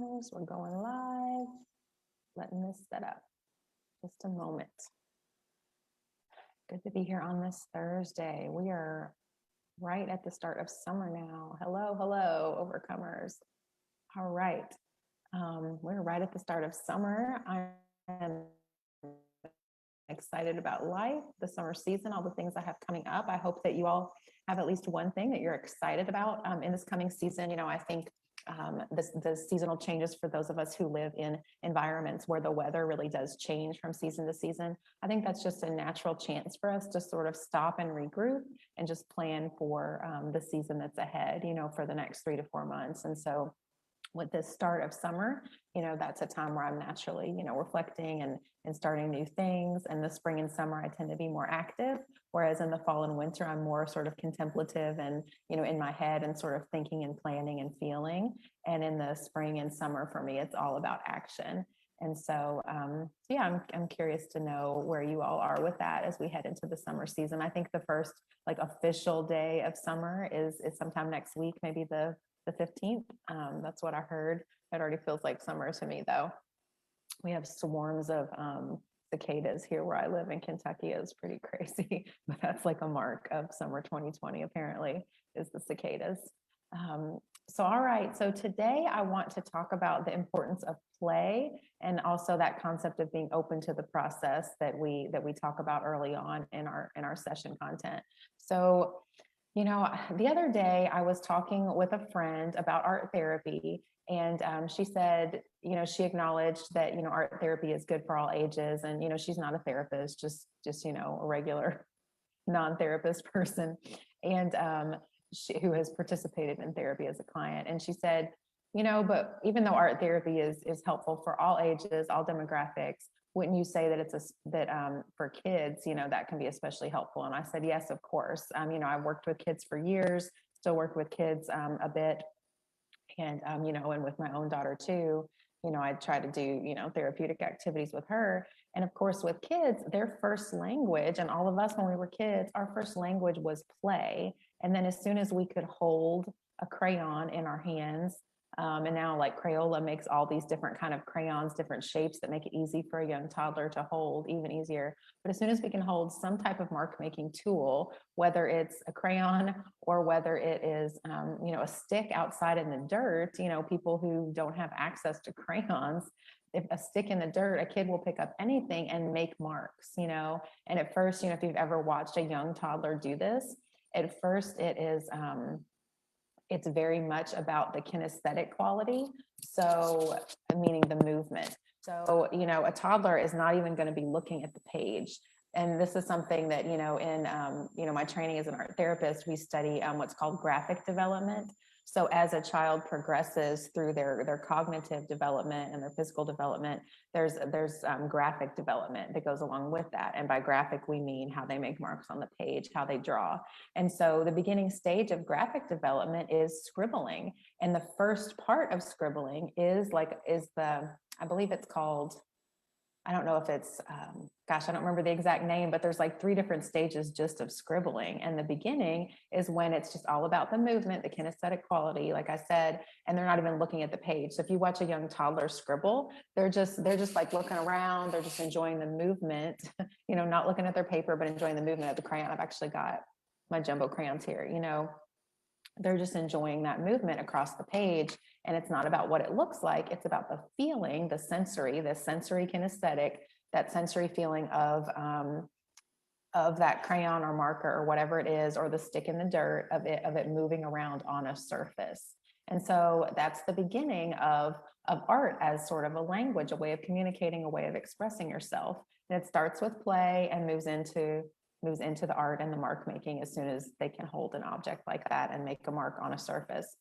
comers, we're going live. Letting this set up. Just a moment. Good to be here on this Thursday. We are right at the start of summer now. Hello, hello, overcomers. All right. We're right at the start of summer. I'm excited about life, the summer season, all the things I have coming up. I hope that you all have at least one thing that you're excited about in this coming season. You know, I think the seasonal changes for those of us who live in environments where the weather really does change from season to season. I think that's just a natural chance for us to sort of stop and regroup and just plan for the season that's ahead, you know, for the next 3 to 4 months. And so with the start of summer, you know, that's a time where I'm naturally, you know, reflecting and starting new things. And the spring and summer, I tend to be more active. Whereas in the fall and winter, I'm more sort of contemplative and, you know, in my head and sort of thinking and planning and feeling. And in the spring and summer, for me, it's all about action. And so, yeah, I'm curious to know where you all are with that as we head into the summer season. I think the first like official day of summer is sometime next week, maybe the 15th. That's what I heard. It already feels like summer to me, though. We have swarms of cicadas here where I live in Kentucky. It's pretty crazy, but that's like a mark of summer 2020, apparently, is the cicadas. So, all right. So today I want to talk about the importance of play and also that concept of being open to the process that we talk about early on in our session content. So, you know, the other day I was talking with a friend about art therapy, and she said, you know, she acknowledged that, you know, art therapy is good for all ages. And, you know, she's not a therapist, just, you know, a regular non-therapist person. And who has participated in therapy as a client. And she said, you know, but even though art therapy is helpful for all ages, all demographics, wouldn't you say that for kids, you know, that can be especially helpful? And I said, yes, of course. You know, I've worked with kids for years, still work with kids a bit. And, you know, and with my own daughter too, you know, I try to do, you know, therapeutic activities with her. And of course, with kids, their first language, and all of us when we were kids, our first language was play. And then as soon as we could hold a crayon in our hands, and now like Crayola makes all these different kind of crayons, different shapes that make it easy for a young toddler to hold, even easier. But as soon as we can hold some type of mark making tool, whether it's a crayon or whether it is, you know, a stick outside in the dirt, you know, people who don't have access to crayons, if a stick in the dirt, a kid will pick up anything and make marks, you know. And at first, you know, if you've ever watched a young toddler do this, at first it is, it's very much about the kinesthetic quality. So, meaning the movement. So, you know, a toddler is not even going to be looking at the page. And this is something that, you know, in, you know, my training as an art therapist, we study what's called graphic development. So as a child progresses through their cognitive development and their physical development, there's graphic development that goes along with that. And by graphic, we mean how they make marks on the page, how they draw. And so the beginning stage of graphic development is scribbling. And the first part of scribbling is I believe it's called, I don't know if it's, I don't remember the exact name, but there's like 3 different stages just of scribbling. And the beginning is when it's just all about the movement, the kinesthetic quality, like I said, and they're not even looking at the page. So if you watch a young toddler scribble, they're just like looking around, they're just enjoying the movement, you know, not looking at their paper, but enjoying the movement of the crayon. I've actually got my jumbo crayons here, you know. They're just enjoying that movement across the page. And it's not about what it looks like. It's about the feeling, the sensory kinesthetic, that sensory feeling of that crayon or marker or whatever it is, or the stick in the dirt of it moving around on a surface. And so that's the beginning of art as sort of a language, a way of communicating, a way of expressing yourself. And it starts with play and moves into the art and the mark making as soon as they can hold an object like that and make a mark on a surface.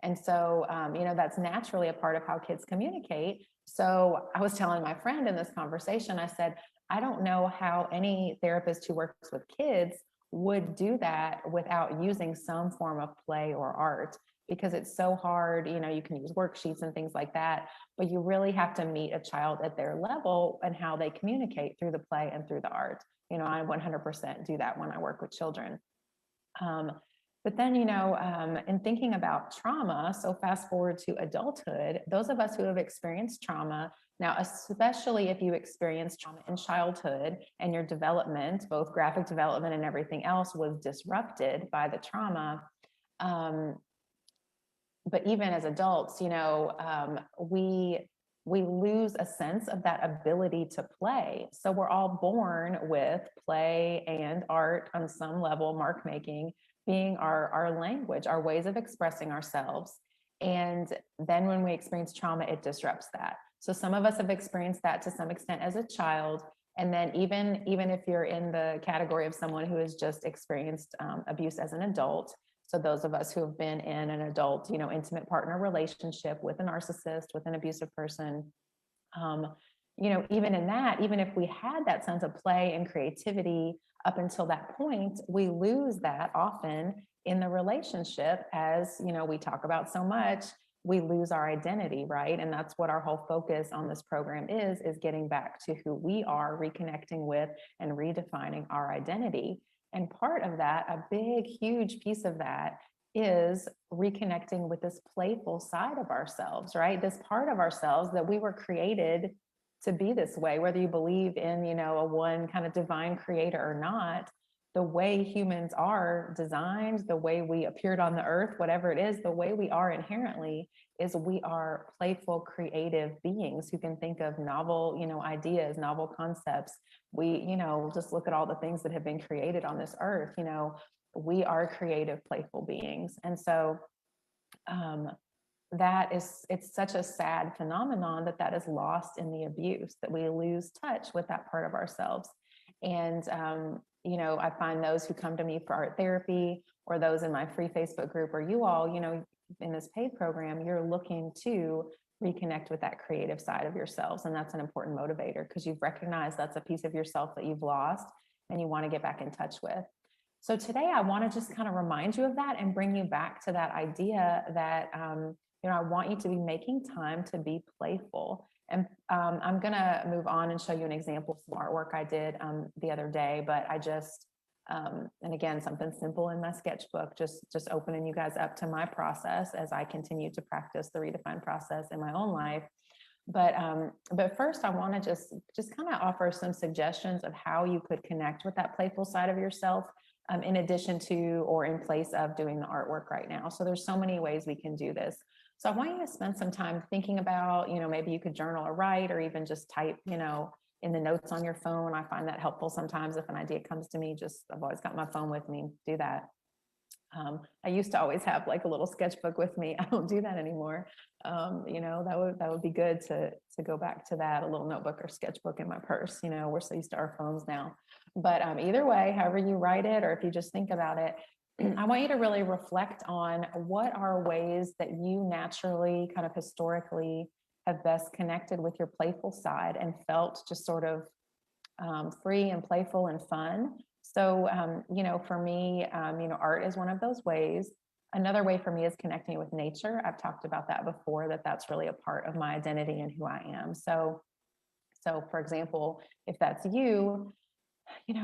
And so, you know, that's naturally a part of how kids communicate. So I was telling my friend in this conversation, I said, I don't know how any therapist who works with kids would do that without using some form of play or art, because it's so hard. You know, you can use worksheets and things like that, but you really have to meet a child at their level and how they communicate through the play and through the art. You know, I 100% do that when I work with children. But then, in thinking about trauma, so fast forward to adulthood, those of us who have experienced trauma, now, especially if you experience trauma in childhood and your development, both graphic development and everything else, was disrupted by the trauma. Um, but even as adults, we lose a sense of that ability to play. So we're all born with play and art on some level, mark making being our language, our ways of expressing ourselves. And then when we experience trauma, it disrupts that. So some of us have experienced that to some extent as a child. And then even if you're in the category of someone who has just experienced abuse as an adult, so those of us who have been in an adult, intimate partner relationship with a narcissist, with an abusive person, even in that, even if we had that sense of play and creativity up until that point, we lose that often in the relationship as, we talk about so much, we lose our identity, right? And that's what our whole focus on this program is getting back to who we are, reconnecting with and redefining our identity. And part of that, a big, huge piece of that is reconnecting with this playful side of ourselves, right? This part of ourselves that we were created to be this way, whether you believe in, a one kind of divine creator or not, the way humans are designed, the way we appeared on the earth, whatever it is, the way we are inherently is we are playful, creative beings who can think of novel, ideas, novel concepts. We, just look at all the things that have been created on this earth, we are creative, playful beings. And so it's such a sad phenomenon that is lost in the abuse, that we lose touch with that part of ourselves. And, I find those who come to me for art therapy or those in my free Facebook group or you all, in this paid program, you're looking to reconnect with that creative side of yourselves. And that's an important motivator because you've recognized that's a piece of yourself that you've lost and you want to get back in touch with. So today I want to just kind of remind you of that and bring you back to that idea that, I want you to be making time to be playful. And I'm going to move on and show you an example of some artwork I did the other day, but I just, and again, something simple in my sketchbook, just opening you guys up to my process as I continue to practice the redefined process in my own life. But first I want to just kind of offer some suggestions of how you could connect with that playful side of yourself in addition to or in place of doing the artwork right now. So there's so many ways we can do this. So I want you to spend some time thinking about, maybe you could journal or write or even just type, in the notes on your phone. I find that helpful sometimes if an idea comes to me, I've always got my phone with me, do that. I used to always have like a little sketchbook with me. I don't do that anymore. That would be good to go back to that, a little notebook or sketchbook in my purse. We're so used to our phones now. But either way, however you write it, or if you just think about it, I want you to really reflect on what are ways that you naturally, kind of historically, have best connected with your playful side and felt just sort of free and playful and fun. So, for me, art is one of those ways. Another way for me is connecting with nature. I've talked about that before, that's really a part of my identity and who I am. So for example, if that's you,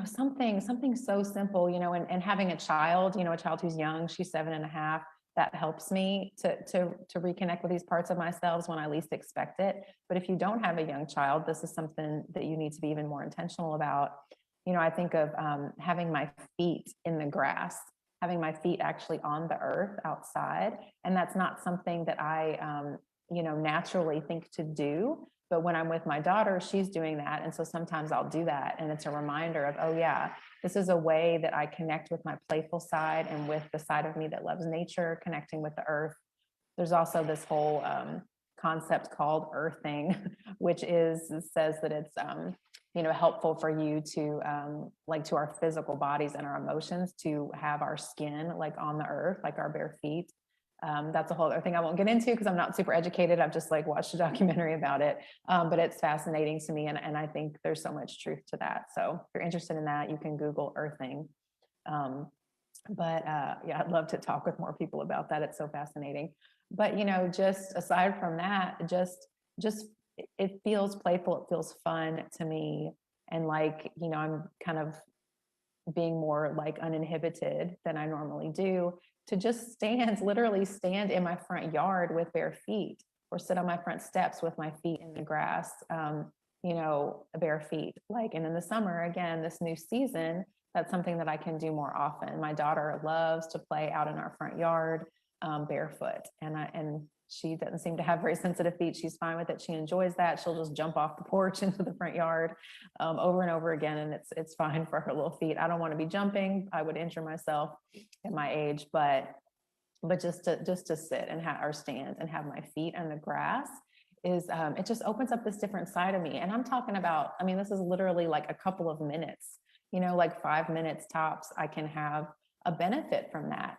something so simple, and having a child, a child who's young, she's 7.5, that helps me to reconnect with these parts of myself when I least expect it. But if you don't have a young child, this is something that you need to be even more intentional about. I think of having my feet in the grass, having my feet actually on the earth outside. And that's not something that I, naturally think to do. But when I'm with my daughter, she's doing that. And so sometimes I'll do that. And it's a reminder of, oh yeah, this is a way that I connect with my playful side and with the side of me that loves nature, connecting with the earth. There's also this whole concept called earthing, which says that it's, helpful for you to, like to our physical bodies and our emotions to have our skin like on the earth, like our bare feet. That's a whole other thing I won't get into because I'm not super educated. I've just like watched a documentary about it, but it's fascinating to me. And I think there's so much truth to that. So if you're interested in that, you can Google earthing. Yeah, I'd love to talk with more people about that. It's so fascinating. But, just aside from that, just it feels playful. It feels fun to me. And like, I'm kind of being more like uninhibited than I normally do, to just stand, literally stand in my front yard with bare feet, or sit on my front steps with my feet in the grass, bare feet. Like, and in the summer, again, this new season, that's something that I can do more often. My daughter loves to play out in our front yard, barefoot, and she doesn't seem to have very sensitive feet. She's fine with it. She enjoys that. She'll just jump off the porch into the front yard, over and over again, and it's fine for her little feet. I don't want to be jumping. I would injure myself at my age, but just to sit and or stand and have my feet on the grass is, it just opens up this different side of me. And I'm talking about, I mean, this is literally like a couple of minutes, like 5 minutes tops, I can have a benefit from that.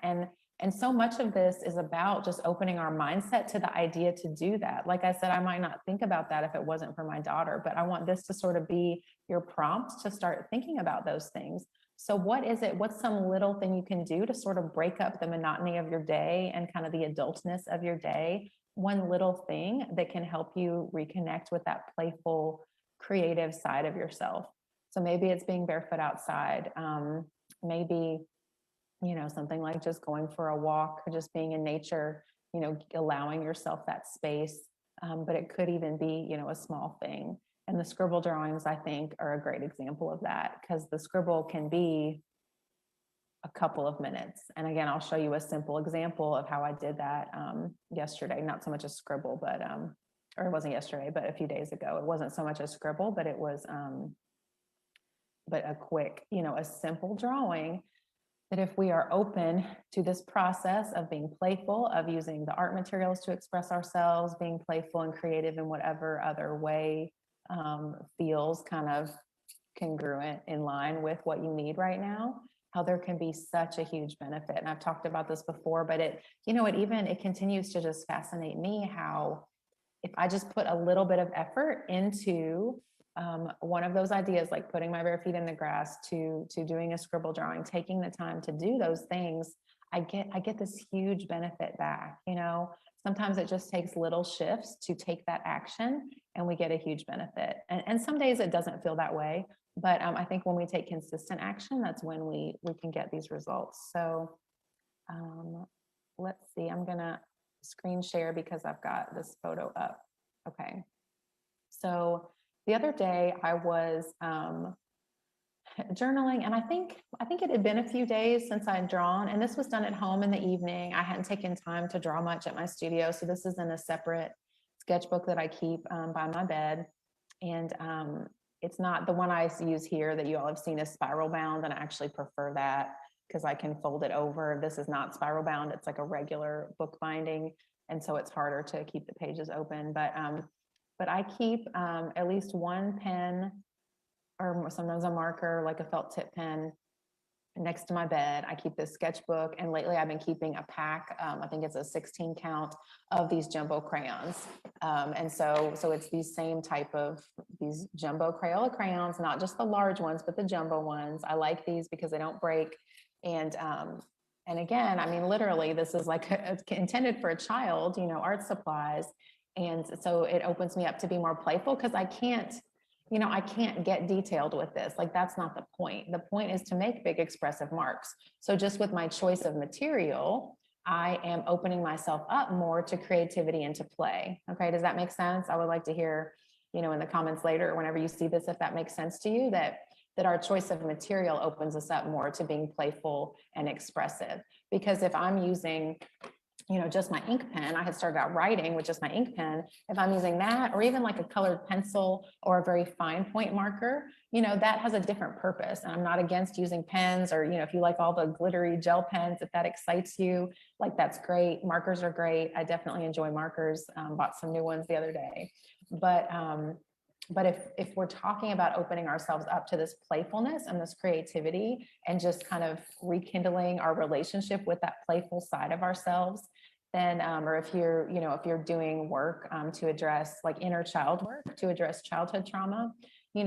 And so much of this is about just opening our mindset to the idea to do that. Like I said, I might not think about that if it wasn't for my daughter, but I want this to sort of be your prompt to start thinking about those things. So what is it? What's some little thing you can do to sort of break up the monotony of your day and kind of the adultness of your day? One little thing that can help you reconnect with that playful, creative side of yourself. So maybe it's being barefoot outside. Maybe, something like just going for a walk, or just being in nature, allowing yourself that space. But it could even be, a small thing. And the scribble drawings, I think, are a great example of that, because the scribble can be a couple of minutes. And again, I'll show you a simple example of how I did that yesterday. Not so much a scribble, but or it wasn't yesterday, but a few days ago. It wasn't so much a scribble, but it was but a quick, a simple drawing. That if we are open to this process of being playful, of using the art materials to express ourselves, being playful and creative in whatever other way feels kind of congruent, in line with what you need right now, how there can be such a huge benefit. And I've talked about this before, but it continues to just fascinate me how, if I just put a little bit of effort into one of those ideas, like putting my bare feet in the grass, to doing a scribble drawing, taking the time to do those things, I get this huge benefit back. Sometimes it just takes little shifts to take that action, and we get a huge benefit. And some days it doesn't feel that way, but I think when we take consistent action, that's when we can get these results. So let's see, I'm gonna screen share because I've got this photo up. Okay, so the other day I was journaling, and I think it had been a few days since I had drawn, and this was done at home in the evening. I hadn't taken time to draw much at my studio, so this is in a separate sketchbook that I keep by my bed. And it's not the one I use here that you all have seen, is spiral bound, and I actually prefer that because I can fold it over. This is not spiral bound, it's like a regular book binding, and so it's harder to keep the pages open. But I keep at least one pen, or sometimes a marker, like a felt tip pen, next to my bed. I keep this sketchbook, and lately I've been keeping a pack, I think it's a 16 count, of these jumbo crayons. And so it's these same type of, these jumbo Crayola crayons, not just the large ones, but the jumbo ones. I like these because they don't break. And again, I mean, literally, this is like intended for a child, art supplies. And so it opens me up to be more playful, because I can't get detailed with this. Like, that's not the point. The point is to make big expressive marks. So just with my choice of material, I am opening myself up more to creativity and to play. Okay, does that make sense? I would like to hear, in the comments later, or whenever you see this, if that makes sense to you, that our choice of material opens us up more to being playful and expressive. Because if I'm using just my ink pen, I had started out writing with just my ink pen. If I'm using that, or even like a colored pencil or a very fine point marker, that has a different purpose. And I'm not against using pens, or, if you like all the glittery gel pens, if that excites you, like, that's great. Markers are great. I definitely enjoy markers. Bought some new ones the other day. But if we're talking about opening ourselves up to this playfulness and this creativity, and just kind of rekindling our relationship with that playful side of ourselves, then, or if you're doing work to address, like, inner child work, to address childhood trauma, we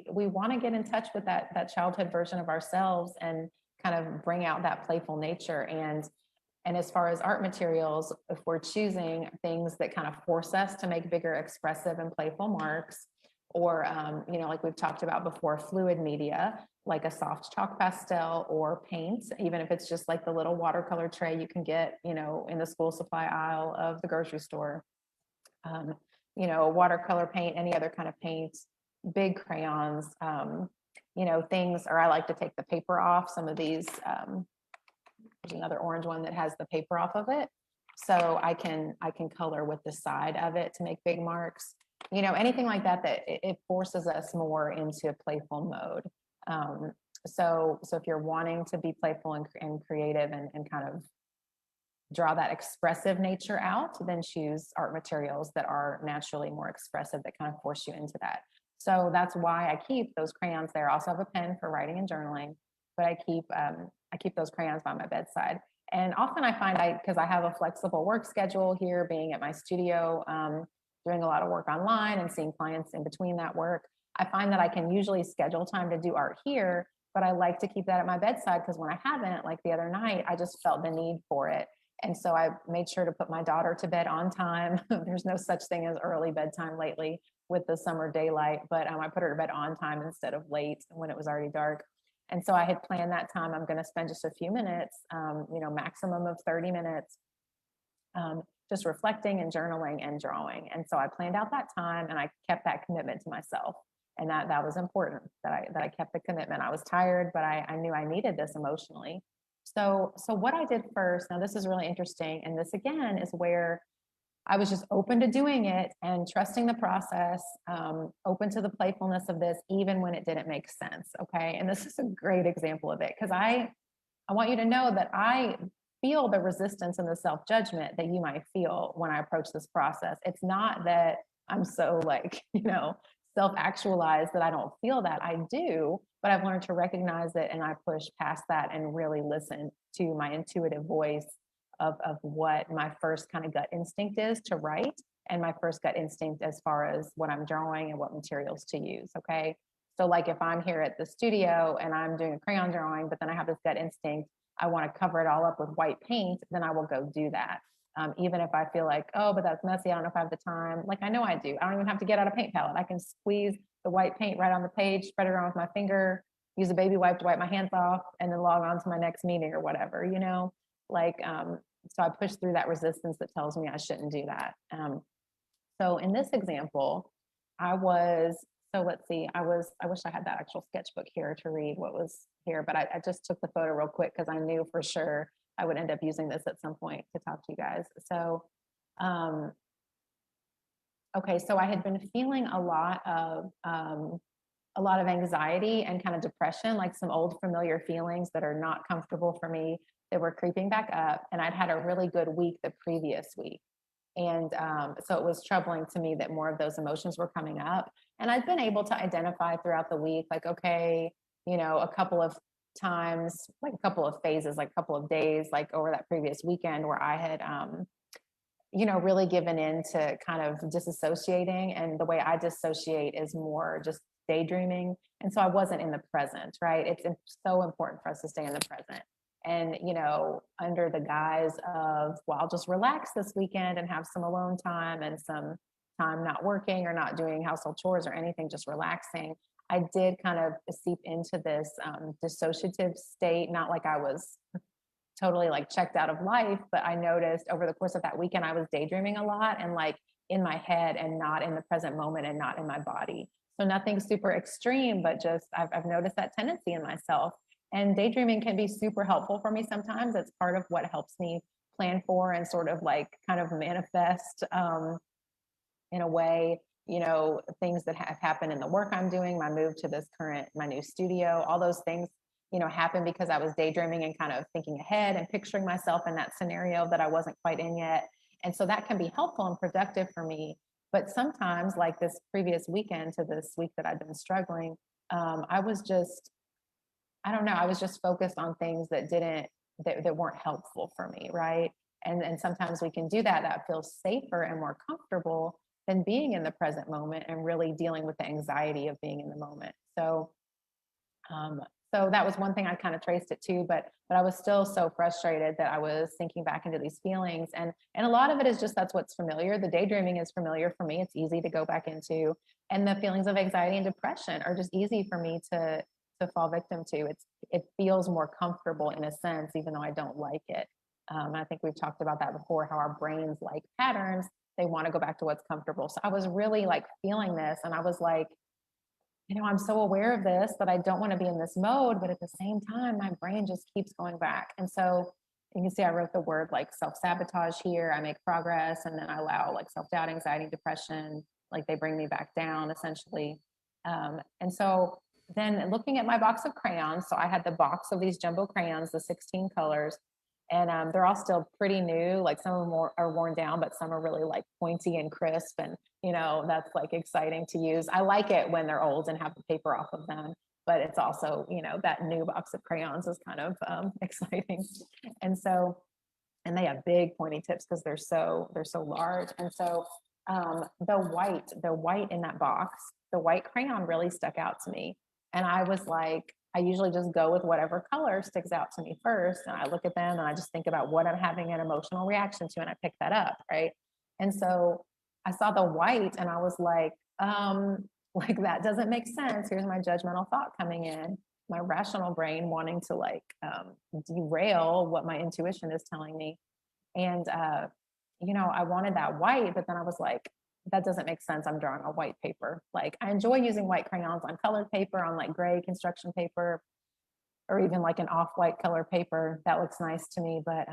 want to get in touch with that childhood version of ourselves, and kind of bring out that playful nature. And as far as art materials, if we're choosing things that kind of force us to make bigger expressive and playful marks, or like we've talked about before, fluid media, like a soft chalk pastel or paint, even if it's just like the little watercolor tray you can get, in the school supply aisle of the grocery store. Um, watercolor paint, any other kind of paint, big crayons, things, or I like to take the paper off some of these. There's another orange one that has the paper off of it. So I can color with the side of it to make big marks. Anything like that, it forces us more into a playful mode. So if you're wanting to be playful and creative and kind of draw that expressive nature out, then choose art materials that are naturally more expressive, that kind of force you into that. So that's why I keep those crayons there. I also have a pen for writing and journaling, but I keep those crayons by my bedside. And often I find because I have a flexible work schedule here, being at my studio, doing a lot of work online and seeing clients in between that work, I find that I can usually schedule time to do art here, but I like to keep that at my bedside because when I haven't, like the other night, I just felt the need for it. And so I made sure to put my daughter to bed on time. There's no such thing as early bedtime lately with the summer daylight, but I put her to bed on time instead of late when it was already dark. And so I had planned that time. I'm going to spend just a few minutes, maximum of 30 minutes, just reflecting and journaling and drawing. And so I planned out that time and I kept that commitment to myself. And that was important, that I kept the commitment. I was tired, but I knew I needed this emotionally. So what I did first, now this is really interesting. And this again is where I was just open to doing it and trusting the process, open to the playfulness of this, even when it didn't make sense. Okay. And this is a great example of it, because I want you to know that I feel the resistance and the self-judgment that you might feel when I approach this process. It's not that I'm so self-actualized that I don't feel that. I do, but I've learned to recognize it, and I push past that and really listen to my intuitive voice of what my first kind of gut instinct is to write, and my first gut instinct as far as what I'm drawing and what materials to use. Okay. So like if I'm here at the studio and I'm doing a crayon drawing, but then I have this gut instinct, I want to cover it all up with white paint, then I will go do that. Even if I feel like, oh, but that's messy, I don't know if I have the time. Like I know I do. I don't even have to get out a paint palette. I can squeeze the white paint right on the page, spread it around with my finger, use a baby wipe to wipe my hands off, and then log on to my next meeting or whatever, so I push through that resistance that tells me I shouldn't do that. So in this example, let's see, I wish I had that actual sketchbook here to read what was here, but I just took the photo real quick because I knew for sure I would end up using this at some point to talk to you guys. So, okay, so I had been feeling a lot of anxiety and kind of depression, like some old familiar feelings that are not comfortable for me that were creeping back up. And I'd had a really good week the previous week. And so it was troubling to me that more of those emotions were coming up. And I'd been able to identify throughout the week, like, okay, a couple of times, like a couple of phases, like a couple of days, like over that previous weekend where I had, really given in to kind of disassociating. And the way I dissociate is more just daydreaming. And so I wasn't in the present, right? It's so important for us to stay in the present. And, under the guise of, well, I'll just relax this weekend and have some alone time and some time not working or not doing household chores or anything, just relaxing. I did kind of seep into this dissociative state, not like I was totally like checked out of life, but I noticed over the course of that weekend, I was daydreaming a lot and like in my head and not in the present moment and not in my body. So nothing super extreme, but just I've noticed that tendency in myself. And daydreaming can be super helpful for me sometimes. It's part of what helps me plan for and sort of like kind of manifest in a way, things that have happened in the work I'm doing, my move to my new studio, all those things, happen because I was daydreaming and kind of thinking ahead and picturing myself in that scenario that I wasn't quite in yet. And so that can be helpful and productive for me. But sometimes, like this previous weekend to this week that I've been struggling, I was just focused on things that weren't helpful for me, right? And sometimes we can do that. That feels safer and more comfortable than being in the present moment and really dealing with the anxiety of being in the moment. So that was one thing I kind of traced it to, but I was still so frustrated that I was sinking back into these feelings. And a lot of it is just, that's what's familiar. The daydreaming is familiar for me. It's easy to go back into. And the feelings of anxiety and depression are just easy for me to fall victim to. It feels more comfortable in a sense, even though I don't like it. I think we've talked about that before, how our brains like patterns. They want to go back to what's comfortable. So I was really like feeling this, and I was like, I'm so aware of this that I don't want to be in this mode, but at the same time, my brain just keeps going back. And so you can see I wrote the word like self-sabotage here. I make progress, and then I allow like self-doubt, anxiety, depression, like they bring me back down essentially. And so then looking at my box of crayons, so I had the box of these jumbo crayons, the 16 colors, and they're all still pretty new. Like some of them are worn down, but some are really like pointy and crisp, and that's like exciting to use. I like it when they're old and have the paper off of them, but it's also that new box of crayons is kind of exciting. And so, and they have big pointy tips because they're so large. And so the white in that box, the white crayon really stuck out to me. And I was like, I usually just go with whatever color sticks out to me first. And I look at them and I just think about what I'm having an emotional reaction to, and I pick that up. Right. And so I saw the white and I was like that doesn't make sense. Here's my judgmental thought coming in, my rational brain wanting to derail what my intuition is telling me. And I wanted that white, but then I was like, that doesn't make sense. I'm drawing on white paper. Like I enjoy using white crayons on colored paper, on like gray construction paper, or even like an off-white color paper. That looks nice to me, but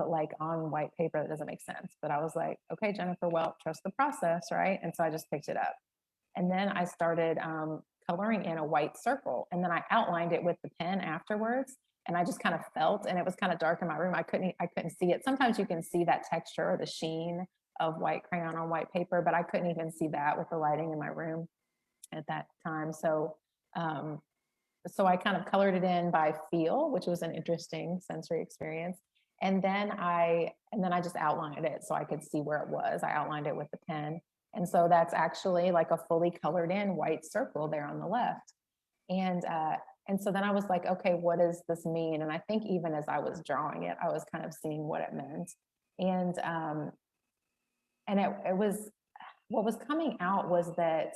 like on white paper, that doesn't make sense. But I was like, okay, Jennifer, well, trust the process, right? And so I just picked it up. And then I started coloring in a white circle, and then I outlined it with the pen afterwards. And I just kind of felt, and it was kind of dark in my room. I couldn't see it. Sometimes you can see that texture or the sheen of white crayon on white paper, but I couldn't even see that with the lighting in my room at that time. So I kind of colored it in by feel, which was an interesting sensory experience. And then I just outlined it so I could see where it was. I outlined it with the pen. And so that's actually like a fully colored in white circle there on the left. And so then I was like, okay, what does this mean? And I think even as I was drawing it, I was kind of seeing what it meant. And it was, what was coming out was that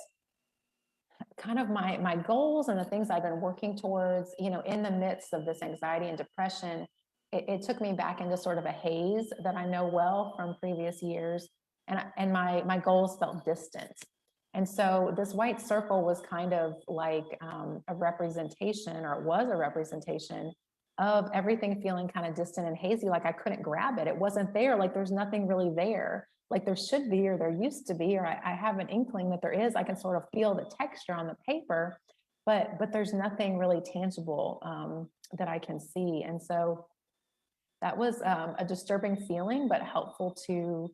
kind of my goals and the things I've been working towards, in the midst of this anxiety and depression, it took me back into sort of a haze that I know well from previous years. And my goals felt distant. And so this white circle was kind of like a representation, or it was a representation of everything feeling kind of distant and hazy. Like I couldn't grab it. It wasn't there. Like there's nothing really there. Like there should be, or there used to be, or I have an inkling that there is. I can sort of feel the texture on the paper, but there's nothing really tangible that I can see. And so that was a disturbing feeling, but helpful to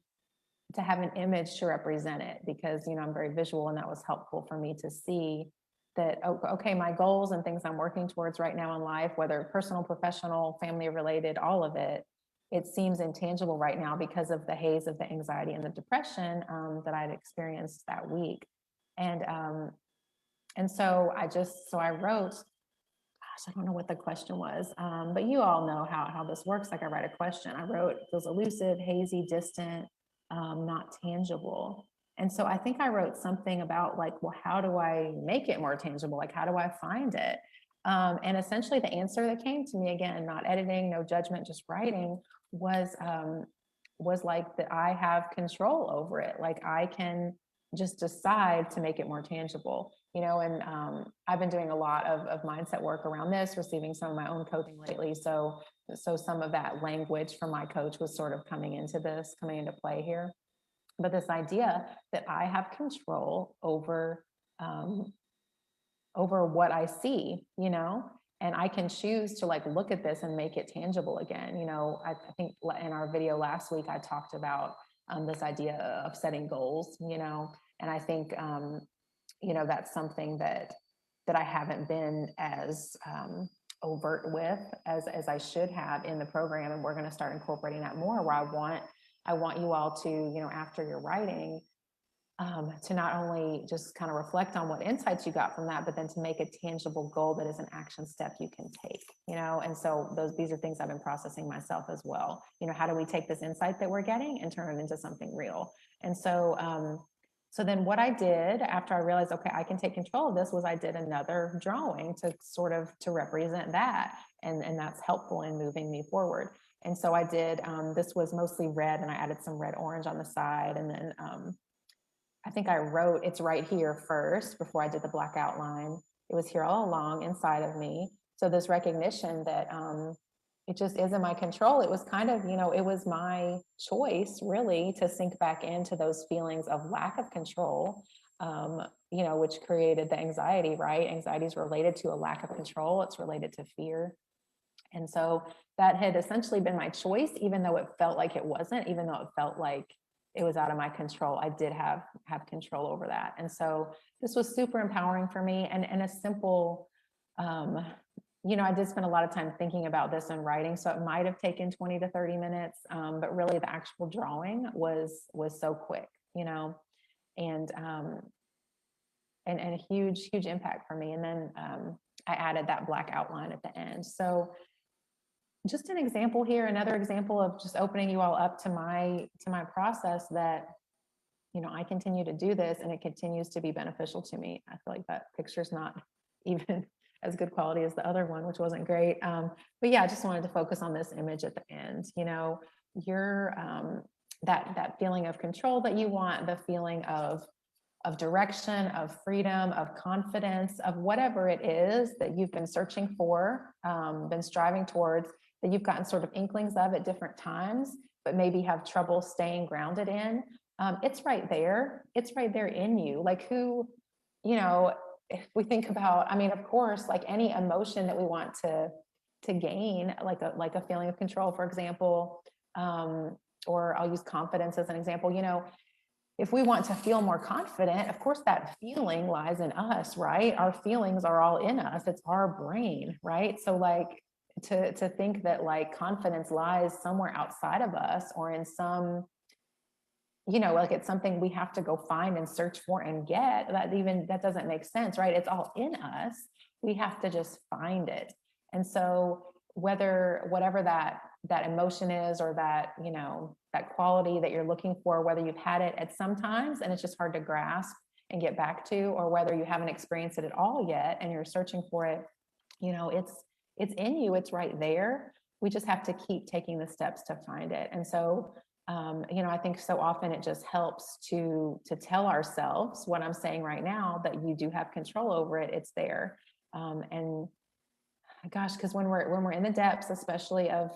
have an image to represent it, because I'm very visual, and that was helpful for me to see that, okay, my goals and things I'm working towards right now in life, whether personal, professional, family related, all of it, it seems intangible right now because of the haze of the anxiety and the depression that I'd experienced that week. And so I wrote, gosh, I don't know what the question was, but you all know how this works. Like I write a question, I wrote, feels elusive, hazy, distant, not tangible. And so I think I wrote something about like, well, how do I make it more tangible? Like, how do I find it? And essentially the answer that came to me, again, not editing, no judgment, just writing, was like that I have control over it. Like I can just decide to make it more tangible, and I've been doing a lot of mindset work around this, receiving some of my own coaching lately. So some of that language from my coach was sort of coming into play here. But this idea that I have control over what I see, and I can choose to like look at this and make it tangible again. I think in our video last week, I talked about this idea of setting goals, and I think, that's something that I haven't been as overt with as I should have in the program. And we're going to start incorporating that more, where I want you all to, after your writing, to not only just kind of reflect on what insights you got from that, but then to make a tangible goal that is an action step you can take, and so these are things I've been processing myself as well. How do we take this insight that we're getting and turn it into something real? And so So then what I did after I realized, okay, I can take control of this, was I did another drawing to sort of to represent that. And that's helpful in moving me forward. And so I did, this was mostly red, and I added some red orange on the side. And then I think I wrote, it's right here first before I did the black outline. It was here all along inside of me. So this recognition that it just is in my control. It was kind of, it was my choice really to sink back into those feelings of lack of control, which created the anxiety, right? Anxiety is related to a lack of control. It's related to fear. And so that had essentially been my choice, even though it felt like it wasn't, even though it felt like it was out of my control. I did have control over that. And so this was super empowering for me, and a simple, I did spend a lot of time thinking about this and writing. So it might have taken 20 to 30 minutes. But really the actual drawing was so quick, and a huge impact for me. And then I added that black outline at the end. So just an example here, another example of just opening you all up to my process, that I continue to do this and it continues to be beneficial to me. I feel like that picture's not even as good quality as the other one, which wasn't great. But yeah, I just wanted to focus on this image at the end. Your that feeling of control that you want, the feeling of direction, of freedom, of confidence, of whatever it is that you've been searching for, been striving towards, that you've gotten sort of inklings of at different times, but maybe have trouble staying grounded in. It's right there. It's right there in you. Like if we think about, of course, like any emotion that we want to gain, like a feeling of control, for example, or I'll use confidence as an example. If we want to feel more confident, of course, that feeling lies in us, right? Our feelings are all in us. It's our brain, right? So like to think that like confidence lies somewhere outside of us, or in some, like it's something we have to go find and search for and get, that doesn't make sense, right? It's all in us. We have to just find it. And so whatever that emotion is, or that, that quality that you're looking for, whether you've had it at some times and it's just hard to grasp and get back to, or whether you haven't experienced it at all yet and you're searching for it, it's in you, it's right there. We just have to keep taking the steps to find it. And so, I think so often it just helps to tell ourselves what I'm saying right now, that you do have control over it. It's there. And gosh, because when we're in the depths, especially of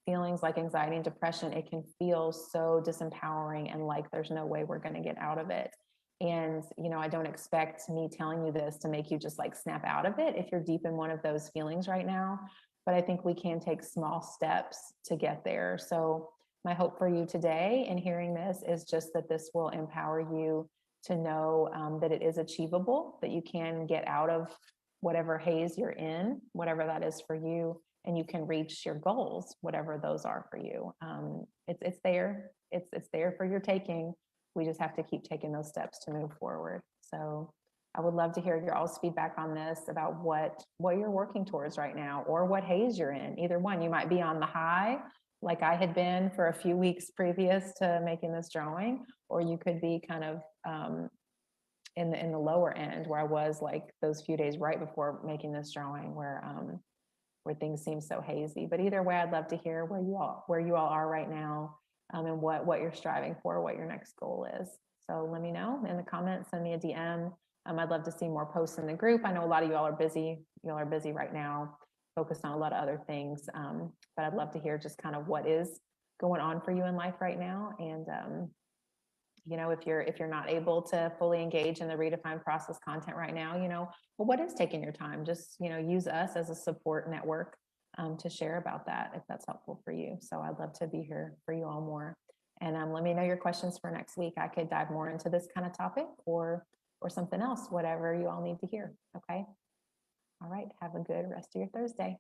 feelings like anxiety and depression, it can feel so disempowering and like there's no way we're going to get out of it. And I don't expect me telling you this to make you just like snap out of it if you're deep in one of those feelings right now, but I think we can take small steps to get there. So my hope for you today in hearing this is just that this will empower you to know that it is achievable, that you can get out of whatever haze you're in, whatever that is for you, and you can reach your goals, whatever those are for you. It's there. It's there for your taking. We just have to keep taking those steps to move forward. So I would love to hear your all's feedback on this, about what you're working towards right now, or what haze you're in. Either one. You might be on the high, like I had been for a few weeks previous to making this drawing, or you could be kind of in the lower end, where I was like those few days right before making this drawing, where things seem so hazy. But either way, I'd love to hear where you all are right now, and what you're striving for, what your next goal is. So let me know in the comments, send me a DM. I'd love to see more posts in the group. I know a lot of you all are busy. You all are busy right now, focused on a lot of other things. But I'd love to hear just kind of what is going on for you in life right now. And if you're not able to fully engage in the Redefine process content right now, well, what is taking your time? Just, use us as a support network to share about that, if that's helpful for you. So I'd love to be here for you all more. And let me know your questions for next week. I could dive more into this kind of topic, or something else, whatever you all need to hear. Okay. All right. Have a good rest of your Thursday.